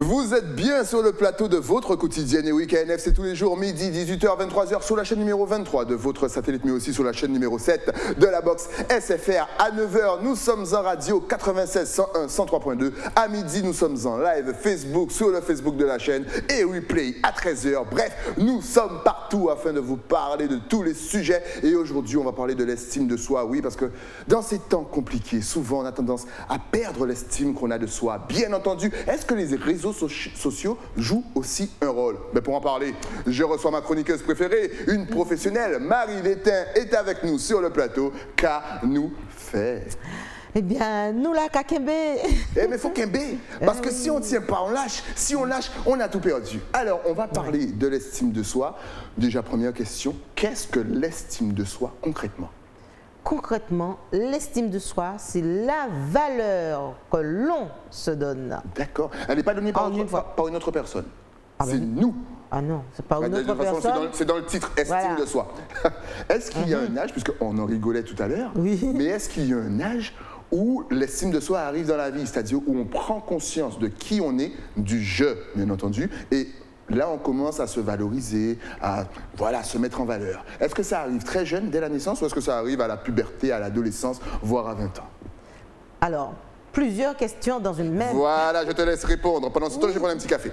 Vous êtes bien sur le plateau de votre quotidienne et oui, KNF, c'est tous les jours, midi, 18h, 23h, sur la chaîne numéro 23 de votre satellite, mais aussi sur la chaîne numéro 7 de la box SFR. À 9h, nous sommes en radio 96 101 103.2. À midi, nous sommes en live Facebook, sur le Facebook de la chaîne et replay à 13h. Bref, nous sommes partout afin de vous parler de tous les sujets. Et aujourd'hui, on va parler de l'estime de soi. Oui, parce que dans ces temps compliqués, souvent, on a tendance à perdre l'estime qu'on a de soi. Bien entendu, est-ce que les réseaux sociaux jouent aussi un rôle? Mais pour en parler, je reçois ma chroniqueuse préférée, une professionnelle. Marie Létain est avec nous sur le plateau. Qu'a nous fait? Eh bien, nous là, Kakembe. Eh mais faut Kembe, parce que si on ne tient pas, on lâche. Si on lâche, on a tout perdu. Alors, on va parler de l'estime de soi. Déjà, première question, qu'est-ce que l'estime de soi concrètement? Concrètement, l'estime de soi, c'est la valeur que l'on se donne. D'accord. Elle n'est pas donnée par une autre personne. C'est nous. Ah non, c'est pas une autre personne. C'est dans le titre, estime de soi. Est-ce qu'il y a un âge, puisqu'on en rigolait tout à l'heure, mais est-ce qu'il y a un âge où l'estime de soi arrive dans la vie, c'est-à-dire où on prend conscience de qui on est, du je, bien entendu, et là, on commence à se valoriser, à se mettre en valeur. Est-ce que ça arrive très jeune, dès la naissance, ou est-ce que ça arrive à la puberté, à l'adolescence, voire à 20 ans? Alors, plusieurs questions dans une même... Voilà, je te laisse répondre. Pendant ce temps, je vais prendre un petit café.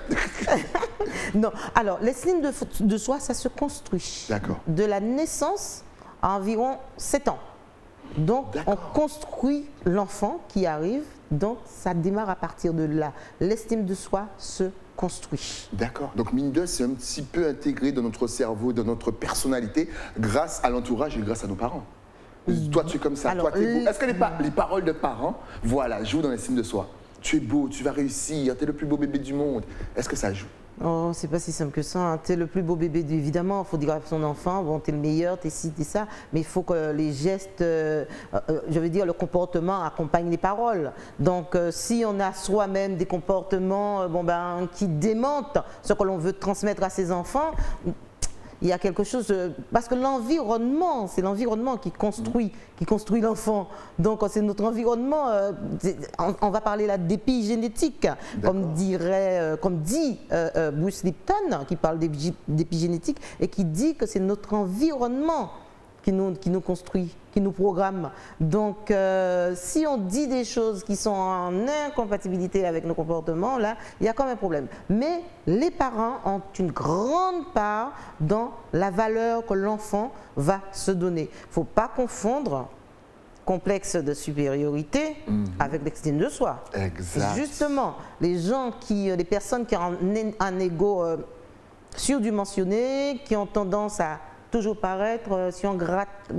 Non, alors, l'estime de soi, ça se construit. D'accord. De la naissance à environ 7 ans. Donc, on construit l'enfant qui arrive, donc ça démarre à partir de là. L'estime de soi se construit. D'accord. Donc, mine de, c'est un petit peu intégré dans notre cerveau, dans notre personnalité, grâce à l'entourage et grâce à nos parents. Toi, tu es comme ça, alors, toi, tu es beau. Est-ce que les paroles de parents, jouent dans l'estime de soi? Tu es beau, tu vas réussir, tu es le plus beau bébé du monde. Est-ce que ça joue? Oh, c'est pas si simple que ça. Hein. Tu es le plus beau bébé, évidemment. Il faut dire à son enfant, bon, tu es le meilleur, tu es ci, tu es ça. Mais il faut que les gestes, je veux dire, le comportement accompagne les paroles. Donc, si on a soi-même des comportements qui démentent ce que l'on veut transmettre à ses enfants, il y a quelque chose, parce que l'environnement, c'est l'environnement qui construit l'enfant. Donc c'est notre environnement, on va parler là d'épigénétique, comme dit Bruce Lipton, qui parle d'épigénétique et qui dit que c'est notre environnement qui nous construit, qui nous programme. Donc, si on dit des choses qui sont en incompatibilité avec nos comportements, là, il y a quand même un problème. Mais les parents ont une grande part dans la valeur que l'enfant va se donner. Il ne faut pas confondre complexe de supériorité avec l'estime de soi. Exact. Justement, les personnes qui ont un ego surdimensionné, qui ont tendance à toujours paraître, si on gratte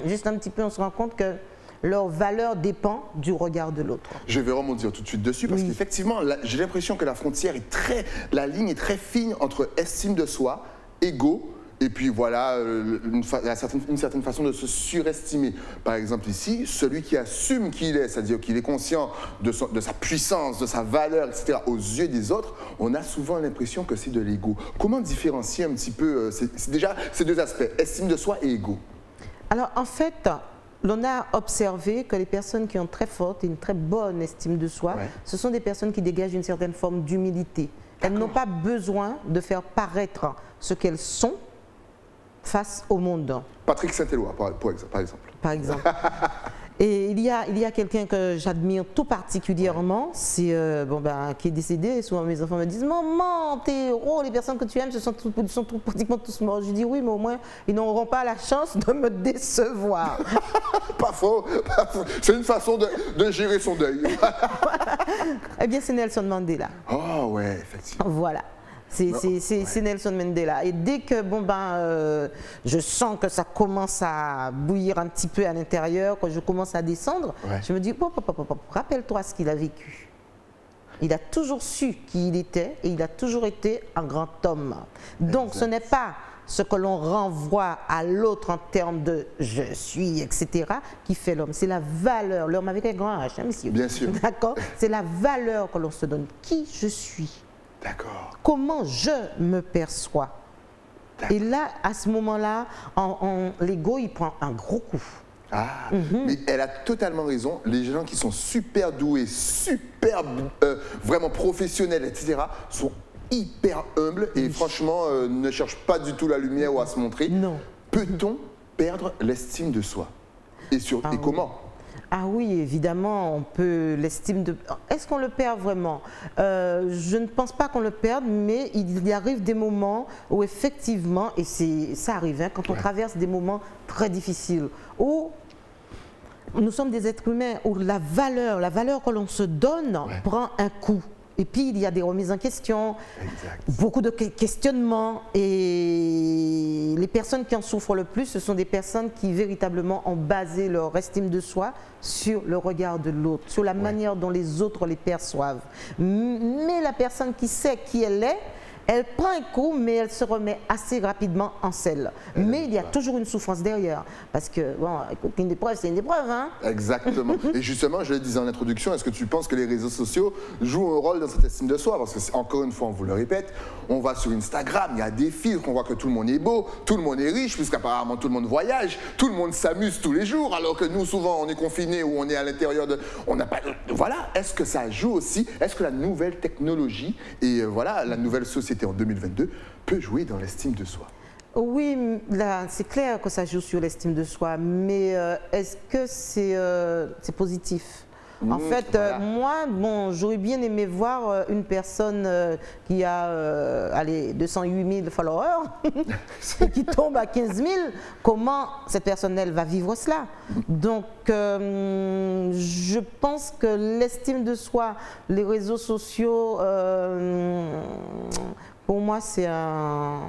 juste un petit peu, on se rend compte que leur valeur dépend du regard de l'autre. Je vais rebondir tout de suite dessus parce qu'effectivement, j'ai l'impression que la ligne est très fine entre estime de soi, ego, et puis une certaine façon de se surestimer. Par exemple ici, celui qui assume qui il est, c'est-à-dire qu'il est conscient de sa puissance, de sa valeur, etc., aux yeux des autres, on a souvent l'impression que c'est de l'ego. Comment différencier un petit peu déjà ces deux aspects, estime de soi et ego? Alors en fait, l'on a observé que les personnes qui ont très forte et une très bonne estime de soi, ce sont des personnes qui dégagent une certaine forme d'humilité. Elles n'ont pas besoin de faire paraître ce qu'elles sont face au monde. Patrick Saint-Éloi, par exemple. Par exemple. Et il y a quelqu'un que j'admire tout particulièrement, c'est qui est décédé. Souvent mes enfants me disent « Maman, tes héros, les personnes que tu aimes, sont pratiquement tous morts. » Je dis « Oui, mais au moins, ils n'auront pas la chance de me décevoir. » Pas faux, pas faux. C'est une façon de gérer son deuil. Eh bien, c'est Nelson Mandela. Oh ouais, effectivement. Voilà. C'est Nelson Mandela. Et dès que je sens que ça commence à bouillir un petit peu à l'intérieur, que je commence à descendre, je me dis rappelle-toi ce qu'il a vécu. Il a toujours su qui il était et il a toujours été un grand homme. Donc ce n'est pas ce que l'on renvoie à l'autre en termes de je suis, etc., qui fait l'homme. C'est la valeur. L'homme avec un grand H, hein, monsieur. Bien sûr. D'accord. C'est la valeur que l'on se donne. Qui je suis. D'accord. Comment je me perçois. Et là, à ce moment-là, l'ego, il prend un gros coup. Mais elle a totalement raison. Les gens qui sont super doués, super vraiment professionnels, etc., sont hyper humbles et franchement ne cherchent pas du tout la lumière ou à se montrer. Non. Peut-on perdre l'estime de soi? Et comment? Ah oui, évidemment, on peut l'estime de... Est-ce qu'on le perd vraiment? Je ne pense pas qu'on le perde, mais il y arrive des moments où effectivement, et ça arrive hein, quand on traverse des moments très difficiles, où nous sommes des êtres humains, où la valeur que l'on se donne prend un coup. Et puis, il y a des remises en question, beaucoup de questionnements. Et les personnes qui en souffrent le plus, ce sont des personnes qui véritablement ont basé leur estime de soi sur le regard de l'autre, sur la manière dont les autres les perçoivent. Mais la personne qui sait qui elle est, elle prend un coup, mais elle se remet assez rapidement en selle. Mais il y a toujours une souffrance derrière. Parce que, bon, une épreuve, c'est une épreuve, hein? Exactement. Et justement, je le disais en introduction, est-ce que tu penses que les réseaux sociaux jouent un rôle dans cette estime de soi? Parce que, encore une fois, on vous le répète, on va sur Instagram, il y a des filtres, on voit que tout le monde est beau, tout le monde est riche, puisqu'apparemment tout le monde voyage, tout le monde s'amuse tous les jours, alors que nous, souvent, on est confinés ou on est à l'intérieur de... On n'a pas... Voilà. Est-ce que ça joue aussi? Est-ce que la nouvelle technologie et voilà, la nouvelle société en 2022 peut jouer dans l'estime de soi? Oui, là, c'est clair que ça joue sur l'estime de soi, mais est-ce que c'est positif? En fait, moi, bon, j'aurais bien aimé voir une personne qui a allez, 208 000 followers et qui tombe à 15 000. Comment cette personne-là va vivre cela? Donc, je pense que l'estime de soi, les réseaux sociaux, pour moi, c'est un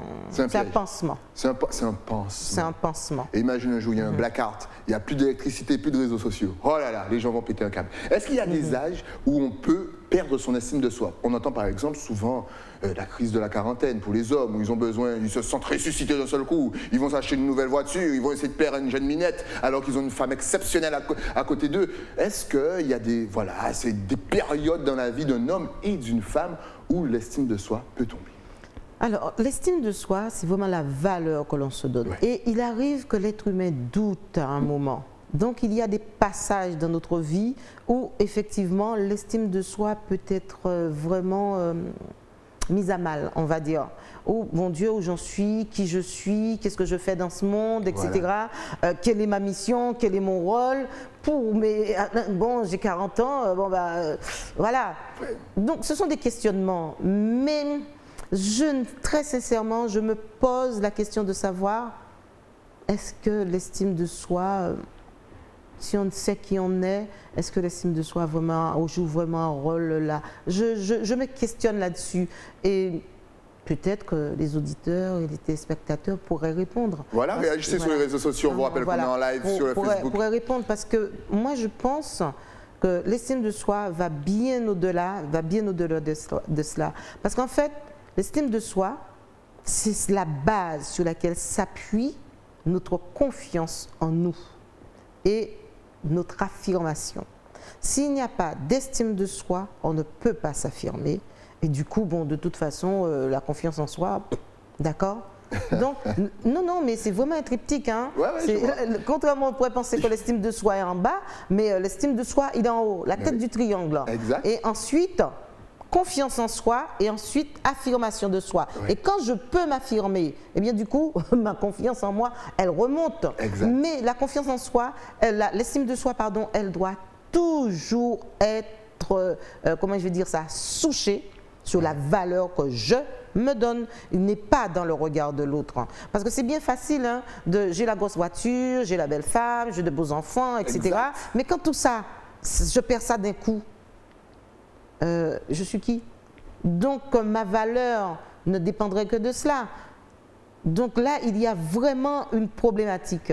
pansement. C'est un pansement. C'est un pansement. Et imagine un jour, il y a un blackout, il n'y a plus d'électricité, plus de réseaux sociaux. Oh là là, les gens vont péter un câble. Est-ce qu'il y a des âges où on peut perdre son estime de soi? On entend par exemple souvent la crise de la quarantaine pour les hommes, où ils ont besoin, ils se sentent ressuscités d'un seul coup, ils vont s'acheter une nouvelle voiture, ils vont essayer de plaire à une jeune minette, alors qu'ils ont une femme exceptionnelle à côté d'eux. Est-ce qu'il y a des, voilà, c'est des périodes dans la vie d'un homme et d'une femme où l'estime de soi peut tomber? Alors, l'estime de soi, c'est vraiment la valeur que l'on se donne. Et il arrive que l'être humain doute à un moment. Donc, il y a des passages dans notre vie où, effectivement, l'estime de soi peut être vraiment mise à mal, on va dire. Oh, mon Dieu, où j'en suis, qui je suis, qu'est-ce que je fais dans ce monde, etc. Voilà. Quelle est ma mission, quel est mon rôle? Bon, j'ai 40 ans, voilà. Donc, ce sont des questionnements. Mais... très sincèrement, je me pose la question de savoir, est-ce que l'estime de soi, si on sait qui on est, est-ce que l'estime de soi joue vraiment un rôle là? Je me questionne là-dessus et peut-être que les auditeurs et les téléspectateurs pourraient répondre. Voilà, réagissez sur les réseaux sociaux, on vous rappelle qu'on est en live sur le Facebook. Pourraient répondre parce que moi je pense que l'estime de soi va bien au-delà de cela. Parce qu'en fait, l'estime de soi, c'est la base sur laquelle s'appuie notre confiance en nous et notre affirmation. S'il n'y a pas d'estime de soi, on ne peut pas s'affirmer. Et du coup, bon, de toute façon, la confiance en soi, d'accord? Donc, non, mais c'est vraiment un triptyque. Hein. Contrairement, on pourrait penser que l'estime de soi est en bas, mais l'estime de soi, il est en haut, la tête du triangle. Exact. Et ensuite... confiance en soi et ensuite affirmation de soi. Et quand je peux m'affirmer, eh bien du coup, ma confiance en moi, elle remonte. Exact. Mais la confiance en soi, l'estime de soi, pardon, elle doit toujours être, comment je vais dire ça, souchée sur la valeur que je me donne. Il n'est pas dans le regard de l'autre. Parce que c'est bien facile, hein, j'ai la grosse voiture, j'ai la belle femme, j'ai de beaux enfants, etc. Exact. Mais quand tout ça, je perds ça d'un coup, je suis qui? Donc ma valeur ne dépendrait que de cela. Donc là, il y a vraiment une problématique.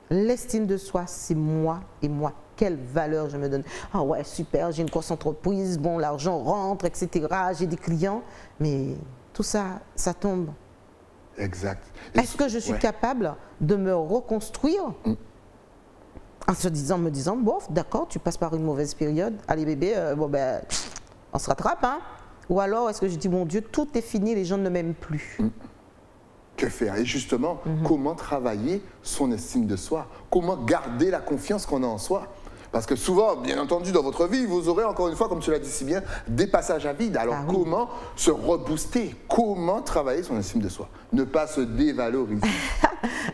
L'estime de soi, c'est moi et moi. Quelle valeur je me donne? Ah ouais, super, j'ai une grosse entreprise, bon, l'argent rentre, etc. J'ai des clients, mais tout ça, ça tombe. Exact. Est-ce que je suis capable de me reconstruire en me disant, bon, d'accord, tu passes par une mauvaise période, allez bébé, on se rattrape, hein? Ou alors est-ce que je dis, mon Dieu, tout est fini, les gens ne m'aiment plus? Que faire? Et justement, comment travailler son estime de soi? Comment garder la confiance qu'on a en soi? Parce que souvent, bien entendu, dans votre vie, vous aurez encore une fois, comme tu l'as dit si bien, des passages à vide. Alors comment se rebooster? Comment travailler son estime de soi? Ne pas se dévaloriser.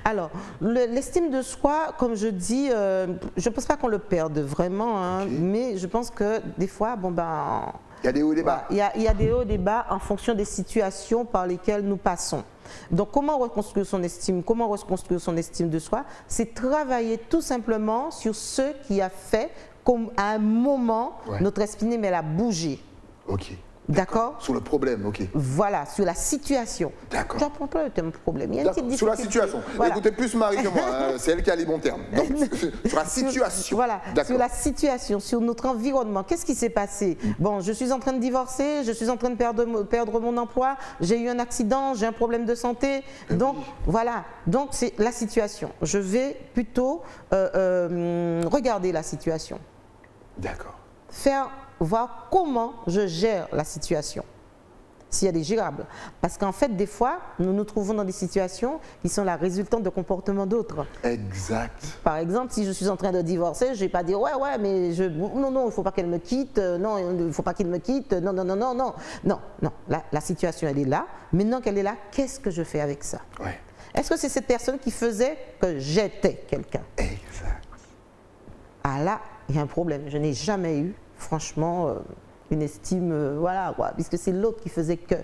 Alors, l'estime de soi, comme je dis, je ne pense pas qu'on le perde vraiment, hein, mais je pense que des fois, bon ben... Il y a des hauts et des bas. Il y a des hauts et des bas en fonction des situations par lesquelles nous passons. Donc, comment reconstruire son estime? Comment reconstruire son estime de soi? C'est travailler tout simplement sur ce qui a fait qu'à un moment, notre estime, elle a bougé. Ok. D'accord? Sur le problème, ok. Voilà, sur la situation. D'accord. Je n'apprends pas le thème problème. Il y a une petite sur la situation. Voilà. Écoutez plus Marie que moi, hein, c'est elle qui a les bons termes. Donc, sur la situation. Voilà, sur la situation, sur notre environnement. Qu'est-ce qui s'est passé? Bon, je suis en train de divorcer, je suis en train de perdre mon emploi, j'ai eu un accident, j'ai un problème de santé. Donc, voilà. Donc, c'est la situation. Je vais plutôt regarder la situation. D'accord. Voir comment je gère la situation, si elle est gérable. Parce qu'en fait, des fois, nous nous trouvons dans des situations qui sont la résultante de comportements d'autres. Exact. Par exemple, si je suis en train de divorcer, je ne vais pas dire « ouais, mais non, il ne faut pas qu'elle me quitte, non, il ne faut pas qu'il me quitte, non. » Non, la situation, elle est là. Maintenant qu'elle est là, qu'est-ce que je fais avec ça? Est-ce que c'est cette personne qui faisait que j'étais quelqu'un? Exact. Ah là, il y a un problème. Je n'ai jamais eu franchement, une estime, voilà, puisque c'est l'autre qui faisait que.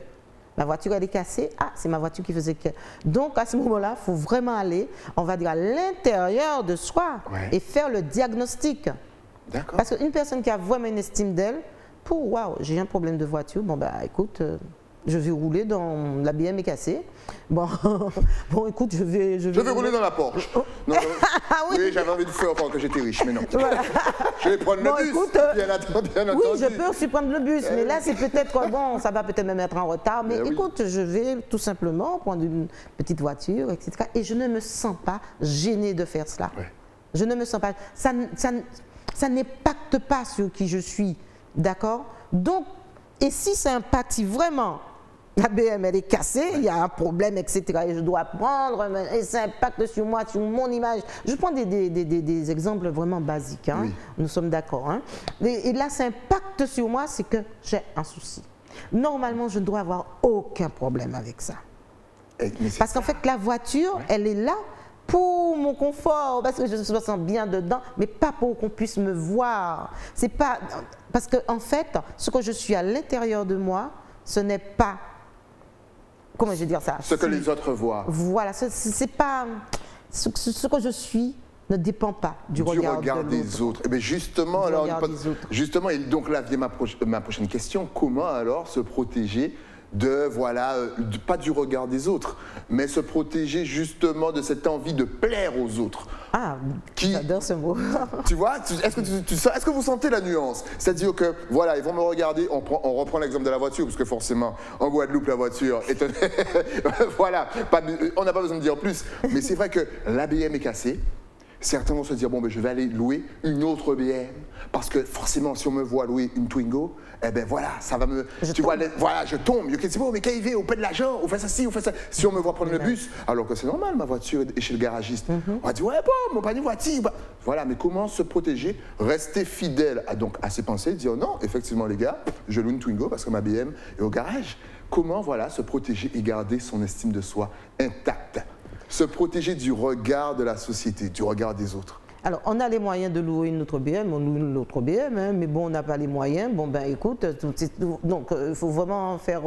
Ma voiture, elle est cassée, c'est ma voiture qui faisait que. Donc, à ce moment-là, il faut vraiment aller, on va dire, à l'intérieur de soi et faire le diagnostic. D'accord. Parce qu'une personne qui a vraiment une estime d'elle, waouh, j'ai un problème de voiture, bon, bah, écoute, je vais rouler dans la BM est cassée. Bon, écoute, je vais rouler dans la Porsche. Non, oui, j'avais envie de faire pendant que j'étais riche, mais non. Voilà. Je vais prendre le bus. Écoute, bien entendu. Oui, je peux aussi prendre le bus, mais là, c'est peut-être, bon, ça va peut-être me mettre en retard. Mais écoute, je vais tout simplement prendre une petite voiture, etc. Et je ne me sens pas gênée de faire cela. Je ne me sens pas. Ça n'impacte pas sur qui je suis. D'accord? Donc, et si ça impacte vraiment, la BM elle est cassée, il y a un problème, etc. Et je dois prendre, et ça impacte sur moi, sur mon image. Je prends des exemples vraiment basiques, hein. Nous sommes d'accord. Hein. Et là, ça impacte sur moi, c'est que j'ai un souci. Normalement, je ne dois avoir aucun problème avec ça. Parce qu'en fait, la voiture, elle est là pour mon confort, parce que je me sens bien dedans, mais pas pour qu'on puisse me voir. C'est pas... Parce qu'en fait, ce que je suis à l'intérieur de moi, ce n'est pas... Comment je vais dire ça? Ce que les autres voient. Voilà, c'est pas... Ce que je suis ne dépend pas du regard des autres. Et bien justement, justement, et donc là vient ma prochaine question. Comment alors se protéger de, voilà, pas du regard des autres, mais se protéger justement de cette envie de plaire aux autres. J'adore ce mot. Tu vois, est-ce que vous sentez la nuance? C'est-à-dire que, voilà, ils vont me regarder, on reprend l'exemple de la voiture, parce que forcément, en Guadeloupe, la voiture est... voilà, on n'a pas besoin de dire plus, mais c'est vrai que la BM est cassée. Certains vont se dire, bon, ben, je vais aller louer une autre BM, parce que forcément, si on me voit louer une Twingo, eh ben voilà, ça va me... Voilà, je tombe. C'est bon, mais quand il va, on paie de l'argent, on fait ça, on fait ça. Si on me voit prendre le bus, alors que c'est normal, ma voiture est chez le garagiste. On va dire, ouais, bon, mon panier voiture. Voilà, mais comment se protéger? Rester fidèle à ses pensées, dire, non, effectivement, les gars, je loue une Twingo parce que ma BM est au garage. Comment, voilà, se protéger et garder son estime de soi intacte? Se protéger du regard de la société, du regard des autres. Alors, on a les moyens de louer une autre BM, on loue une autre BM, hein, mais bon, on n'a pas les moyens. Bon, ben écoute, donc il faut vraiment faire...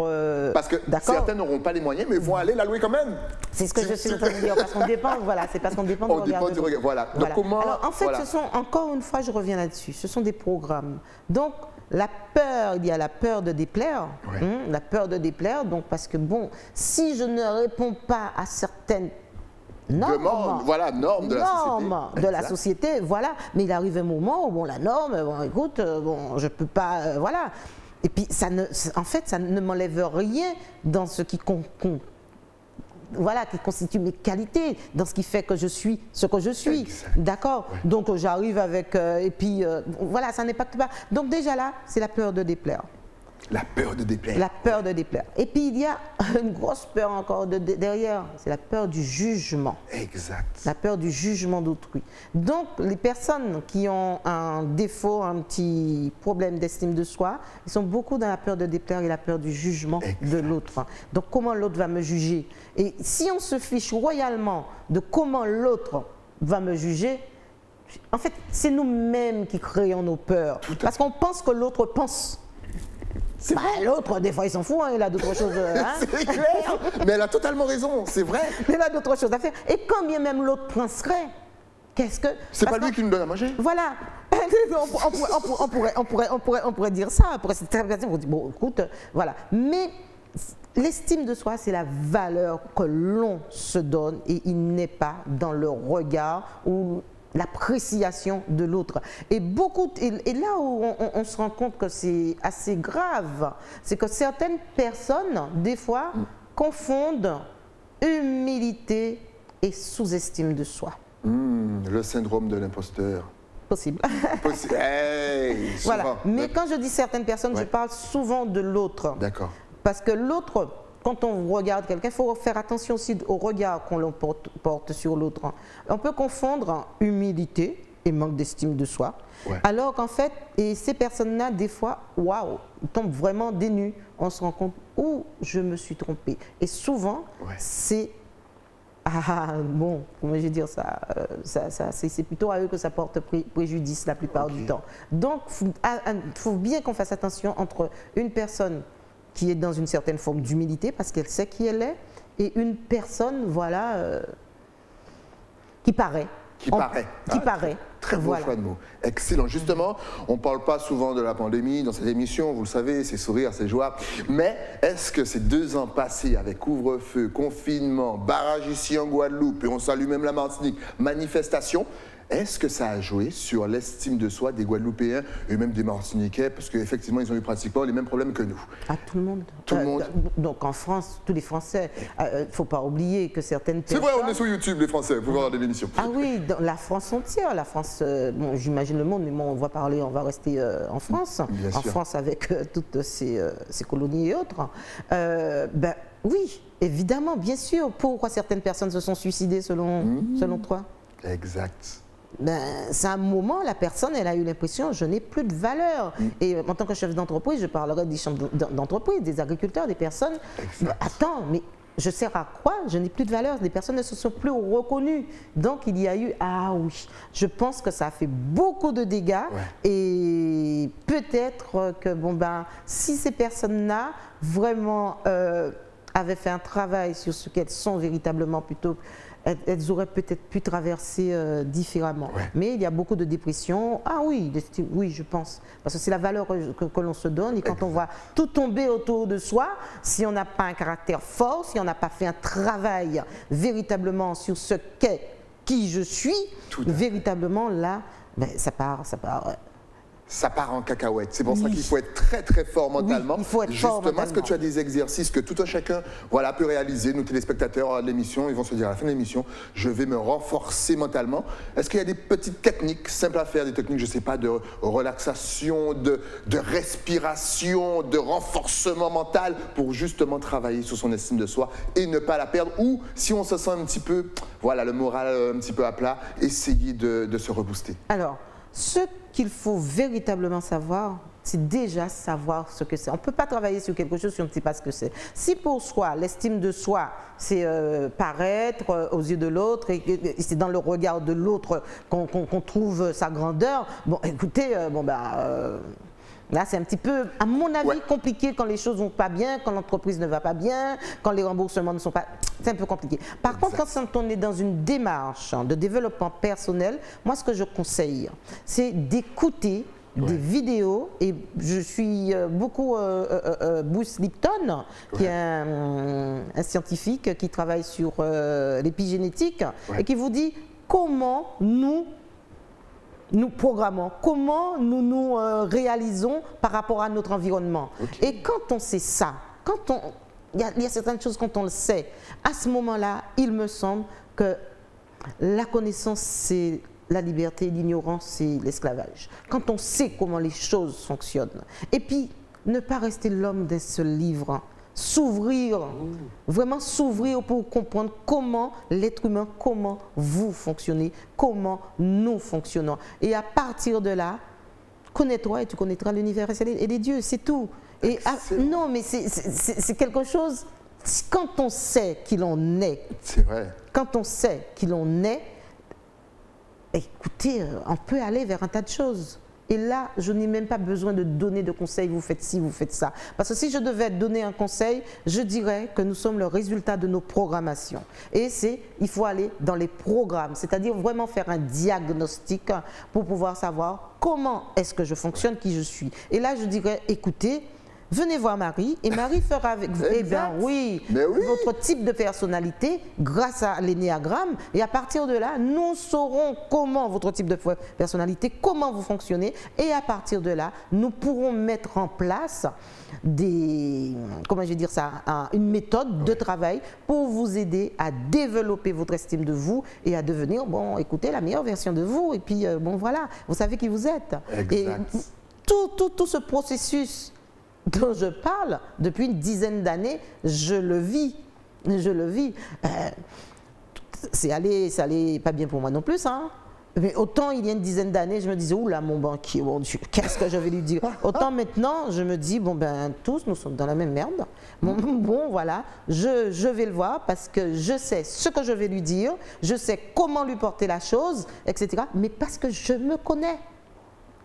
Parce que certains n'auront pas les moyens, mais vont aller la louer quand même. C'est ce que je suis en train de dire, parce qu'on dépend, voilà, c'est parce qu'on dépend du regard. Voilà. Donc, comment... Alors, en fait, ce sont, encore une fois, je reviens là-dessus, ce sont des programmes. Donc, la peur, il y a la peur de déplaire, la peur de déplaire, donc parce que bon, si je ne réponds pas à certaines normes de la société, voilà. Mais il arrive un moment où bon, la norme, bon, écoute, bon, je peux pas, voilà. Et puis en fait, ça ne m'enlève rien dans ce qui qui constitue mes qualités, dans ce qui fait que je suis ce que je suis. D'accord. Donc j'arrive avec et puis voilà, ça n'impacte pas. Donc déjà là, c'est la peur de déplaire. La peur de déplaire. La peur de déplaire. Et puis il y a une grosse peur encore derrière, c'est la peur du jugement. Exact. La peur du jugement d'autrui. Donc les personnes qui ont un défaut, un petit problème d'estime de soi, ils sont beaucoup dans la peur de déplaire et la peur du jugement de l'autre. Donc comment l'autre va me juger? Et si on se fiche royalement de comment l'autre va me juger, en fait c'est nous-mêmes qui créons nos peurs. Parce qu'on pense que l'autre pense. Bah, l'autre, des fois, il s'en fout, hein, il a d'autres choses. Hein. C'est clair. Mais elle a totalement raison, c'est vrai. Il a d'autres choses à faire. Et quand bien même l'autre penserait, qu'est-ce que... C'est pas lui qui nous donne à manger. Voilà. On pourrait dire ça. On dit, bon, écoute, voilà. Mais l'estime de soi, c'est la valeur que l'on se donne et il n'est pas dans le regard ou l'appréciation de l'autre. Et là où on se rend compte que c'est assez grave, c'est que certaines personnes, des fois, confondent humilité et sous-estime de soi. Le syndrome de l'imposteur. Possible. Hey, voilà. Mais quand je dis certaines personnes, je parle souvent de l'autre. D'accord. Parce que l'autre, quand on regarde quelqu'un, il faut faire attention aussi au regard qu'on porte sur l'autre. On peut confondre humilité et manque d'estime de soi. Alors qu'en fait, et ces personnes-là, des fois, waouh, ils tombent vraiment des nues. On se rend compte où je me suis trompée. Et souvent, c'est... Ah bon, comment je vais dire ça, c'est plutôt à eux que ça porte préjudice la plupart du temps. Donc, il faut bien qu'on fasse attention entre une personne qui est dans une certaine forme d'humilité parce qu'elle sait qui elle est, et une personne, voilà, qui paraît. Qui paraît. Très beau choix de mots. Excellent. Justement, on ne parle pas souvent de la pandémie dans cette émission, vous le savez, c'est sourire, c'est joie. Mais est-ce que ces 2 ans passés avec couvre-feu, confinement, barrage ici en Guadeloupe, et on salue même la Martinique, manifestation, est-ce que ça a joué sur l'estime de soi des Guadeloupéens et même des Martiniquais? Parce qu'effectivement, ils ont eu pratiquement les mêmes problèmes que nous. Ah, tout le monde. Tout le monde. Donc en France, tous les Français. Il ne faut pas oublier que certaines personnes... C'est vrai, on est sur YouTube, les Français, vous pouvez regarder l'émission. Ah oui, dans la France entière. La France, bon, j'imagine le monde, mais bon, on va rester en France. Bien en sûr. France avec toutes ces colonies et autres. Ben oui, évidemment, bien sûr. Pourquoi certaines personnes se sont suicidées selon toi? Exact. Ben, c'est un moment, la personne, elle a eu l'impression, je n'ai plus de valeur. Et en tant que chef d'entreprise, je parlerai des chefs d'entreprise, des agriculteurs, des personnes. Ben, attends, mais je sers à quoi? Je n'ai plus de valeur. Les personnes ne se sont plus reconnues. Donc, il y a eu, ah oui, je pense que ça a fait beaucoup de dégâts. Et peut-être que, bon, ben, si ces personnes-là, vraiment, avaient fait un travail sur ce qu'elles sont véritablement plutôt... Elles auraient peut-être pu traverser différemment. Mais il y a beaucoup de dépression. Ah oui, oui, je pense. Parce que c'est la valeur que l'on se donne. Et quand on voit tout tomber autour de soi, si on n'a pas un caractère fort, si on n'a pas fait un travail véritablement sur ce qu'est, qui je suis, véritablement là, ben, ça part en cacahuète. C'est pour ça qu'il faut être très très fort mentalement. Il faut être fort mentalement. Est-ce que tu as des exercices que tout un chacun peut réaliser, nous téléspectateurs de l'émission, ils vont se dire à la fin de l'émission, je vais me renforcer mentalement. Est-ce qu'il y a des petites techniques simples à faire, des techniques, je ne sais pas, de relaxation, de respiration, de renforcement mental pour justement travailler sur son estime de soi et ne pas la perdre, ou si on se sent un petit peu, voilà, le moral un petit peu à plat, essayer de se rebooster? Alors, ce qu'il faut véritablement savoir, c'est déjà savoir ce que c'est. On ne peut pas travailler sur quelque chose si on ne sait pas ce que c'est. Si pour soi, l'estime de soi, c'est paraître aux yeux de l'autre et c'est dans le regard de l'autre qu'on trouve sa grandeur, bon, écoutez, là, c'est un petit peu, à mon avis, compliqué quand les choses ne vont pas bien, quand l'entreprise ne va pas bien, quand les remboursements ne sont pas... C'est un peu compliqué. Par contre, quand on est dans une démarche de développement personnel, moi, ce que je conseille, c'est d'écouter des vidéos, et je suis beaucoup Bruce Lipton, qui est un scientifique qui travaille sur l'épigénétique, et qui vous dit comment nous programmons, comment nous réalisons par rapport à notre environnement. Et quand on sait ça, il y a certaines choses quand on le sait, à ce moment-là, il me semble que la connaissance, c'est la liberté, l'ignorance, c'est l'esclavage. Quand on sait comment les choses fonctionnent. Et puis, ne pas rester l'homme d'un seul livre. S'ouvrir, vraiment s'ouvrir pour comprendre comment l'être humain, comment vous fonctionnez, comment nous fonctionnons. Et à partir de là, connais-toi et tu connaîtras l'univers et les dieux, c'est tout. Et non, mais c'est quelque chose, quand on sait qu'il en est, c'est vrai. Quand on sait qu'il en est, écoutez, on peut aller vers un tas de choses. Et là, je n'ai même pas besoin de donner de conseils, vous faites ci, vous faites ça. Parce que si je devais donner un conseil, je dirais que nous sommes le résultat de nos programmations. Et il faut aller dans les programmes, c'est-à-dire vraiment faire un diagnostic pour pouvoir savoir comment est-ce que je fonctionne, qui je suis. Et là, je dirais, écoutez, venez voir Marie et Marie fera avec vous, eh bien oui, votre type de personnalité grâce à l'énéagramme. Et à partir de là, nous saurons comment votre type de personnalité, comment vous fonctionnez. Et à partir de là, nous pourrons mettre en place comment je vais dire ça, une méthode de travail pour vous aider à développer votre estime de vous et à devenir, bon, écoutez, la meilleure version de vous. Et puis, bon, voilà, vous savez qui vous êtes. Exact. Et tout ce processus dont je parle, depuis une dizaine d'années, je le vis. C'est allé pas bien pour moi non plus, hein. Mais autant il y a une dizaine d'années, je me disais, oula, mon banquier, mon Dieu, qu'est-ce que je vais lui dire? Autant maintenant, je me dis, bon ben, tous, nous sommes dans la même merde. Bon, voilà, je vais le voir parce que je sais ce que je vais lui dire, je sais comment lui porter la chose, etc. Mais parce que je me connais.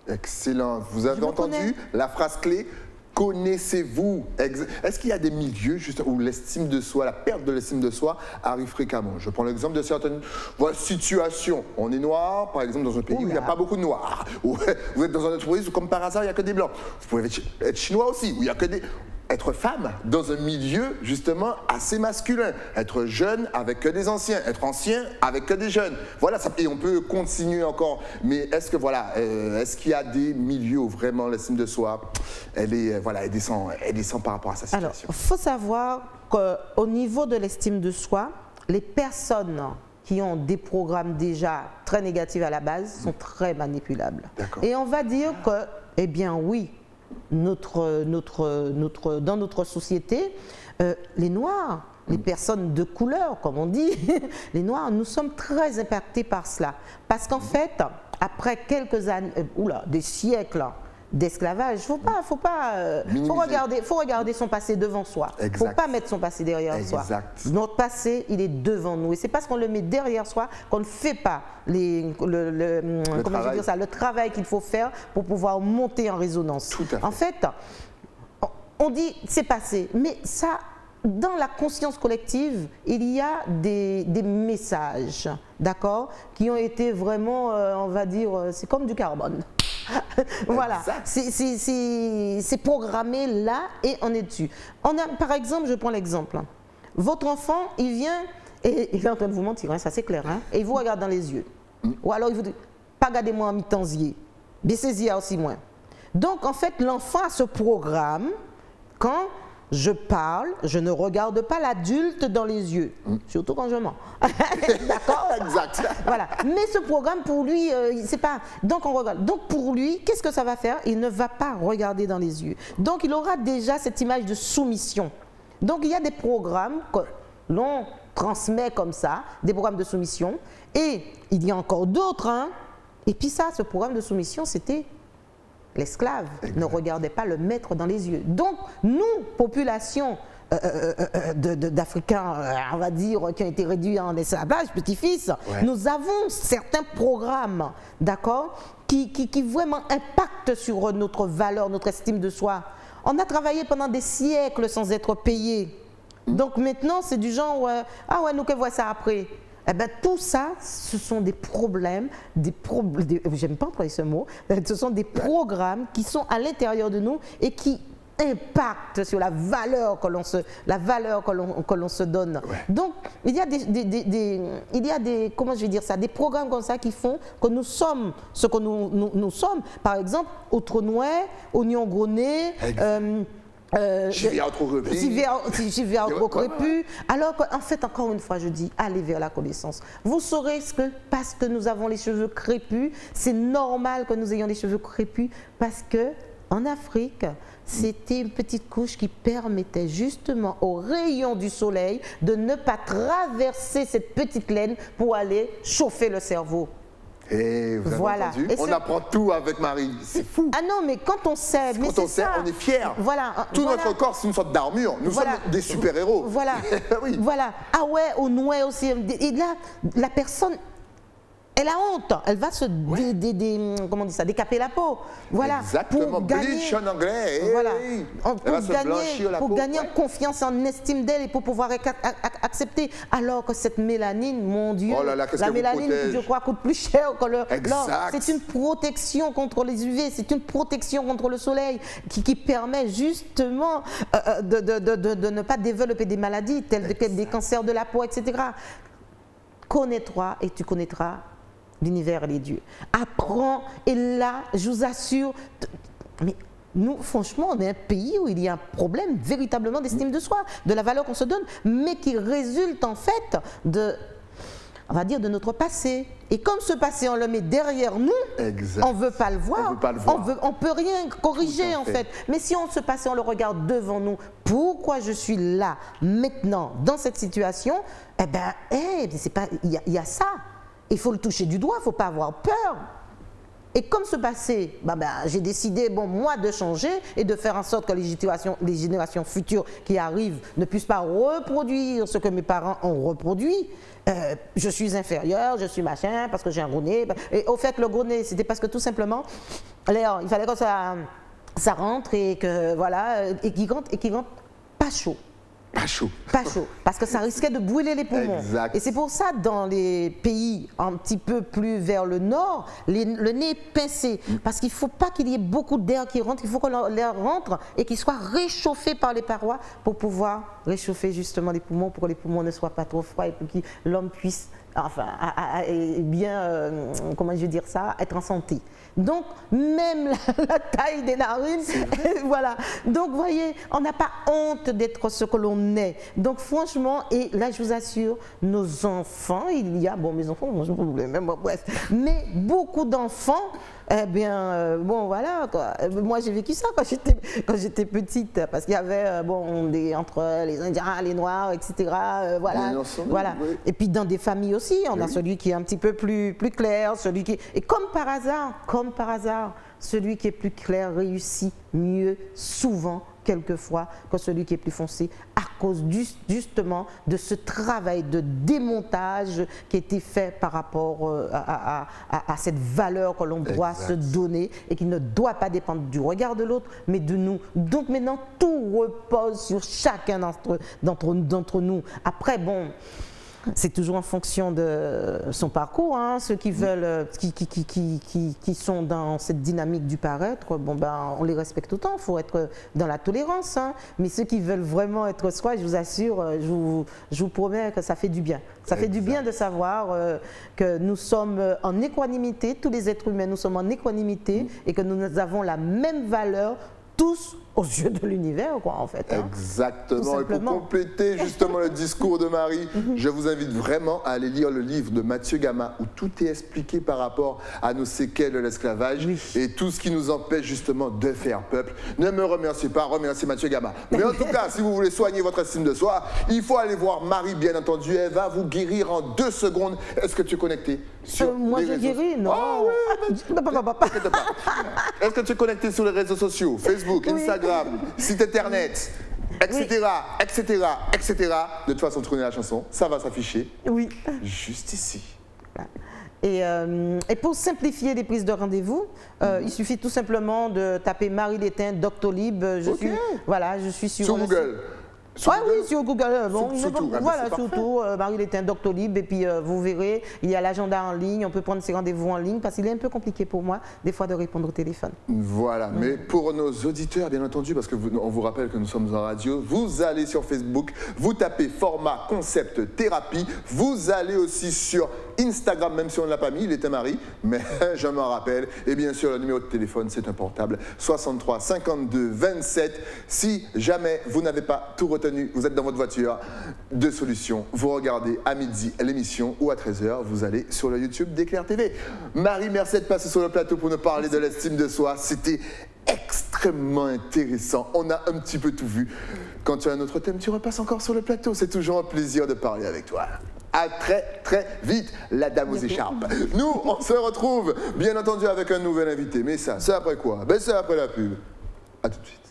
Excellent. Vous avez entendu la phrase clé? Connaissez-vous? Est-ce qu'il y a des milieux où l'estime de soi, la perte de l'estime de soi arrive fréquemment? Je prends l'exemple de certaines situations. On est noir, par exemple, dans un pays où il n'y a pas beaucoup de noirs. Ou vous êtes dans une entreprise où, comme par hasard, il n'y a que des blancs. Vous pouvez être chinois aussi, où il n'y a que des... Être femme dans un milieu justement assez masculin, être jeune avec que des anciens, être ancien avec que des jeunes. Voilà, et on peut continuer encore. Mais est-ce que est-ce qu'il y a des milieux où vraiment l'estime de soi, elle descend par rapport à sa situation? Alors, il faut savoir qu'au niveau de l'estime de soi, les personnes qui ont des programmes déjà très négatifs à la base sont très manipulables. Et on va dire que, eh bien oui, dans notre société, les Noirs, les personnes de couleur, comme on dit, les Noirs, nous sommes très impactés par cela. Parce qu'en fait, après quelques années, des siècles d'esclavage, faut regarder son passé devant soi. Il ne faut pas mettre son passé derrière soi. Notre passé, il est devant nous. Et c'est parce qu'on le met derrière soi qu'on ne fait pas le travail qu'il faut faire pour pouvoir monter en résonance. En fait, on dit c'est passé, mais ça, dans la conscience collective, il y a des messages, d'accord, qui ont été vraiment, on va dire, c'est comme du carbone. Voilà, c'est programmé là et on est dessus. Par exemple, je prends l'exemple. Votre enfant, il vient et il est en train de vous mentir, hein, ça c'est clair, hein, et il vous regarde dans les yeux. Ou alors il vous dit, pas regardez-moi en mi-temps-zier, baissez-y aussi moins. Donc en fait, l'enfant a ce programme quand je parle, je ne regarde pas l'adulte dans les yeux, surtout quand je mens. D'accord? Exact. Voilà. Mais ce programme, pour lui, c'est pas... Donc, on regarde. Donc, pour lui, qu'est-ce que ça va faire? Il ne va pas regarder dans les yeux. Donc, il aura déjà cette image de soumission. Donc, il y a des programmes que l'on transmet comme ça, des programmes de soumission. Et il y a encore d'autres, hein. Et puis ça, ce programme de soumission, c'était... L'esclave ne regardait pas le maître dans les yeux. Donc, nous, population d'Africains, on va dire, qui ont été réduits en esclavage, petits-fils, nous avons certains programmes, d'accord, qui vraiment impactent sur notre valeur, notre estime de soi. On a travaillé pendant des siècles sans être payé. Donc maintenant, c'est du genre, ah ouais, nous que voit ça après. Eh bien, tout ça, ce sont des problèmes, j'aime pas employer ce mot, ce sont des programmes qui sont à l'intérieur de nous et qui impactent sur la valeur que l'on se donne. Donc, il y a comment je vais dire ça, des programmes comme ça qui font que nous sommes ce que nous sommes. Par exemple, Outre-Noir, Oignon Gros-Nez, Chivia trop crépus. Alors qu'en fait, encore une fois, je dis, allez vers la connaissance. Vous saurez parce que nous avons les cheveux crépus, c'est normal que nous ayons les cheveux crépus, parce que En Afrique, c'était une petite couche qui permettait justement aux rayons du soleil de ne pas traverser cette petite laine pour aller chauffer le cerveau. Et vous avez entendu, on apprend tout avec Marie, c'est fou. Ah non, mais quand on sait, quand on sait, on est fiers. Voilà, tout notre corps, c'est une sorte d'armure. Nous sommes des super-héros. Voilà, oui. Voilà. Ah ouais, au nouet aussi. Et là, la personne, elle a honte. Elle va se comment on dit ça, décaper la peau. Voilà. Exactement. Bleach en anglais. Voilà. Pour gagner en confiance, en estime d'elle et pour pouvoir accepter. Alors que cette mélanine, mon Dieu, la mélanine, je crois, coûte plus cher que l'or. C'est une protection contre les UV, c'est une protection contre le soleil qui permet justement de ne pas développer des maladies telles que des cancers de la peau, etc. Connais-toi et tu connaîtras l'univers et les dieux. Apprends, et là, je vous assure, mais nous, franchement, on est un pays où il y a un problème véritablement d'estime de soi, de la valeur qu'on se donne, mais qui résulte en fait de, on va dire, de notre passé. Et comme ce passé, on le met derrière nous, on ne veut pas le voir, on ne peut rien corriger en fait. Mais si on se passé, on le regarde devant nous, pourquoi je suis là, maintenant, dans cette situation, eh bien, il y a ça. Il faut le toucher du doigt, il ne faut pas avoir peur. Et comme ce passé, j'ai décidé, moi, de changer et de faire en sorte que les générations futures qui arrivent ne puissent pas reproduire ce que mes parents ont reproduit. Je suis inférieur, je suis machin, parce que j'ai un gros nez. Et au fait, le gros nez, c'était parce que tout simplement, il fallait que ça rentre et que, voilà, et qu'il rentre pas chaud. Pas chaud. Pas chaud, parce que ça risquait de brûler les poumons. Exact. Et c'est pour ça, dans les pays un petit peu plus vers le nord, le nez est pincé. Parce qu'il ne faut pas qu'il y ait beaucoup d'air qui rentre, il faut que l'air rentre et qu'il soit réchauffé par les parois pour pouvoir réchauffer justement les poumons, pour que les poumons ne soient pas trop froids et pour que l'homme puisse, comment je veux dire ça, être en santé. Donc, même la taille des narines, voilà. Donc, vous voyez, on n'a pas honte d'être ce que l'on est. Donc, franchement, et là, je vous assure, nos enfants, mes enfants, moi, je ne sais pas, même, bref, mais beaucoup d'enfants, voilà, quoi. Moi, j'ai vécu ça quand j'étais petite, parce qu'il y avait, entre les Indiens, les Noirs, etc., voilà. Oui. Et puis, dans des familles aussi, on a celui qui est un petit peu plus clair, celui qui... Et comme par hasard, celui qui est plus clair réussit mieux, souvent, quelquefois, que celui qui est plus foncé, à cause justement de ce travail de démontage qui a été fait par rapport à cette valeur que l'on doit se donner et qui ne doit pas dépendre du regard de l'autre, mais de nous. Donc maintenant, tout repose sur chacun d'entre nous. Après, c'est toujours en fonction de son parcours, hein. Ceux qui veulent, qui sont dans cette dynamique du paraître, on les respecte autant, il faut être dans la tolérance, hein. Mais ceux qui veulent vraiment être soi, je vous assure, je vous promets que ça fait du bien. Ça fait du bien de savoir que nous sommes en équanimité, tous les êtres humains, nous sommes en équanimité et que nous avons la même valeur tous aux yeux de l'univers, quoi, en fait. Hein. Exactement. Et pour compléter justement le discours de Marie, je vous invite vraiment à aller lire le livre de Mathieu Gama, où tout est expliqué par rapport à nos séquelles de l'esclavage et tout ce qui nous empêche justement de faire peuple. Ne me remerciez pas, remerciez Mathieu Gama. Mais en tout cas, si vous voulez soigner votre estime de soi, il faut aller voir Marie, bien entendu. Elle va vous guérir en 2 secondes. Est-ce que tu es connecté sur moi, je guéris, non. Oh, oui, t'inquiète pas. Est-ce que tu es connecté sur les réseaux sociaux, Facebook, Instagram, site internet, etc., etc., etc. De toute façon, tu connais la chanson, ça va s'afficher. Oui. Juste ici. Et pour simplifier les prises de rendez-vous, il suffit tout simplement de taper Marie Létain, Doctolib. Je suis sur Google. Oui, sur Google. Surtout, Marie Létain, Doctolib, et puis vous verrez, il y a l'agenda en ligne, on peut prendre ses rendez-vous en ligne, parce qu'il est un peu compliqué pour moi, des fois, de répondre au téléphone. Voilà, mais pour nos auditeurs, bien entendu, parce qu'on vous rappelle que nous sommes en radio, vous allez sur Facebook, vous tapez format concept thérapie, vous allez aussi sur Instagram, même si on ne l'a pas mis, il était Marie, mais je m'en rappelle. Et bien sûr, le numéro de téléphone, c'est un portable, 63 52 27. Si jamais vous n'avez pas tout retenu retenue, vous êtes dans votre voiture, deux solutions. Vous regardez à midi l'émission ou à 13h, vous allez sur le YouTube d'Éclair TV. Marie, merci de passer sur le plateau pour nous parler de l'estime de soi. C'était extrêmement intéressant. On a un petit peu tout vu. Quand tu as un autre thème, tu repasses encore sur le plateau. C'est toujours un plaisir de parler avec toi. À très très vite, la dame aux écharpes. Nous, on se retrouve bien entendu avec un nouvel invité. Mais ça, c'est après quoi? Ben c'est après la pub. À tout de suite.